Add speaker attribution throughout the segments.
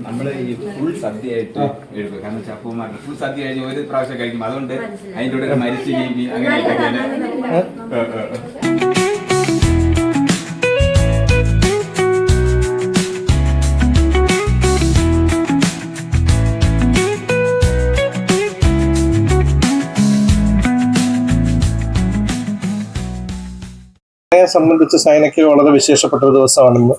Speaker 1: നമ്മള് ഈ ഫുൾ സദ്യയായിട്ട് എടുക്കും. കാരണം ചപ്പുമാരുടെ ഫുൾ സദ്യ കഴിഞ്ഞ് ഒരു പ്രാവശ്യം കഴിക്കും. അതുകൊണ്ട് അതിൻ്റെ കൂടെ മരിച്ചു ജീവി അങ്ങനെയൊക്കെയാണ്.
Speaker 2: സംബന്ധിച്ച് സൈനയ്ക്ക് വളരെ വിശേഷപ്പെട്ട ഒരു ദിവസമാണെന്ന്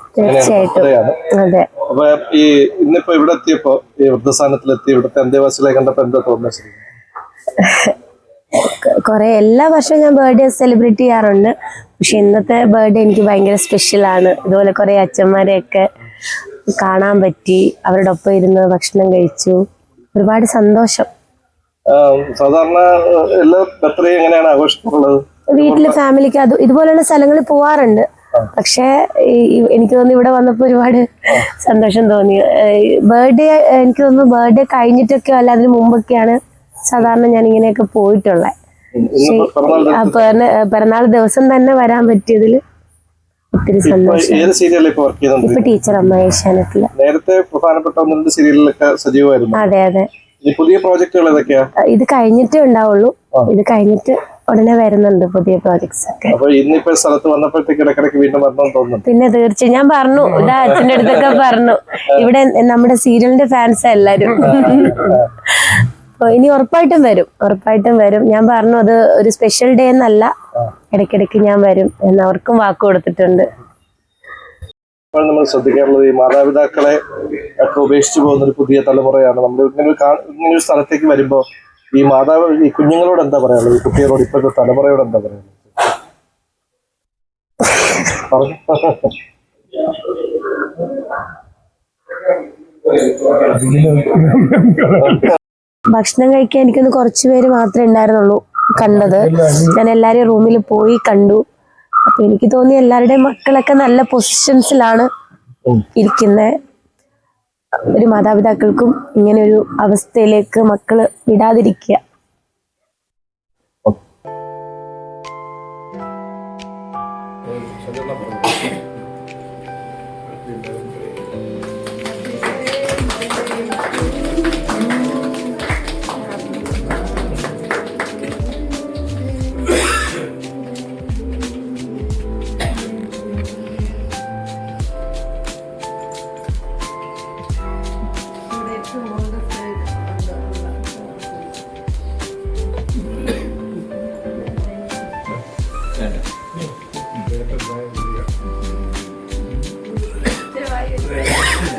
Speaker 2: അപ്പൊ ഈ ഇന്നിപ്പോ ഇവിടെ എത്തിയപ്പോ ഈ വൃദ്ധസ്ഥാനത്തിലെത്തി ഇവിടുത്തെ അന്തേവാസികളെ കണ്ടപ്പോ എന്താ തോന്നുന്നത്?
Speaker 3: എല്ലാ വർഷവും ഞാൻ ബർത്ത്ഡേ സെലിബ്രേറ്റ് ചെയ്യാറുണ്ട്. പക്ഷെ ഇന്നത്തെ ബർത്ത്ഡേ എനിക്ക് ഭയങ്കര സ്പെഷ്യലാണ്. ഇതുപോലെ കുറെ അച്ഛന്മാരെയൊക്കെ കാണാൻ പറ്റി, അവരുടെ ഒപ്പം ഇരുന്ന് ഭക്ഷണം കഴിച്ചു. ഒരുപാട് സന്തോഷം.
Speaker 2: സാധാരണ എല്ലാ ബർത്ത്ഡേ എങ്ങനെയാണ് ആഘോഷിക്കാറുള്ളത്?
Speaker 3: വീട്ടില് ഫാമിലിക്ക് ഇതുപോലുള്ള സ്ഥലങ്ങളിൽ പോവാറുണ്ട്. പക്ഷെ എനിക്ക് തോന്നുന്നു ഇവിടെ വന്നപ്പോ ഒരുപാട് സന്തോഷം തോന്നി. ബർത്ത്ഡേ എനിക്ക് തോന്നുന്നു ബർത്ത്ഡേ കഴിഞ്ഞിട്ടൊക്കെ അല്ല അതിന് മുമ്പൊക്കെയാണ് സാധാരണ ഞാൻ ഇങ്ങനെയൊക്കെ പോയിട്ടുള്ളത്. പിറന്നാൾ ദിവസം തന്നെ വരാൻ പറ്റിയതിൽ ഒത്തിരി സന്തോഷം. ഇപ്പൊ ടീച്ചർ അമ്മ ഏഷ്യാനെറ്റില്
Speaker 2: നേരത്തെ പ്രധാനപ്പെട്ട 1-2 സീരിയലിലൊക്കെ സജീവമായിരുന്നു.
Speaker 3: അതെ അതെ.
Speaker 2: പുതിയ പ്രോജക്റ്റുകൾ ഏതൊക്കെയാ? ഇത്
Speaker 3: കഴിഞ്ഞിട്ടേ ഉണ്ടാവുള്ളൂ. ഇത് കഴിഞ്ഞിട്ട് ഉടനെ വരുന്നുണ്ട് പുതിയ പ്രോജക്ട്സ് ഒക്കെ. പിന്നെ തീർച്ചയായും ഞാൻ പറഞ്ഞു, ഇതാ അച്ഛൻ്റെ അടുത്തൊക്കെ പറഞ്ഞു, ഇവിടെ നമ്മുടെ സീരിയലിന്റെ ഫാൻസ് എല്ലാരും. ഇനി ഉറപ്പായിട്ടും വരും. ഞാൻ പറഞ്ഞു അത് ഒരു സ്പെഷ്യൽ ഡേ എന്നല്ല, ഇടയ്ക്കിടയ്ക്ക് ഞാൻ വരും എന്ന് അവർക്കും വാക്ക് കൊടുത്തിട്ടുണ്ട്.
Speaker 2: നമ്മൾ ശ്രദ്ധിക്കാറുള്ളത് ഈ മാതാപിതാക്കളെ ഒക്കെ ഉപേക്ഷിച്ചു പോകുന്ന ഒരു പുതിയ തലമുറയാണ്. നമ്മൾ ഇങ്ങനെ സ്ഥലത്തേക്ക് വരുമ്പോ ഈ കുഞ്ഞുങ്ങളോട് എന്താ പറയാനുള്ളത്? കുട്ടികളോട്, ഇപ്പോഴത്തെ തലമുറയോട് എന്താ പറയാനുള്ളത്?
Speaker 3: ഭക്ഷണം കഴിക്കാൻ എനിക്കൊന്ന് കുറച്ചുപേര് മാത്രമേ ഉണ്ടായിരുന്നുള്ളൂ കണ്ടത്. ഞാൻ എല്ലാരെയും റൂമിൽ പോയി കണ്ടു. അപ്പൊ എനിക്ക് തോന്നി എല്ലാവരുടെയും മക്കളൊക്കെ നല്ല പൊസിഷൻസിലാണ് ഇരിക്കുന്നത്. ഒരു മാതാപിതാക്കൾക്കും ഇങ്ങനെ ഒരു അവസ്ഥയിലേക്ക് മക്കള് വിടാതിരിക്കുക.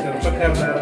Speaker 1: ചെറുപ്പക്കാരനാണ്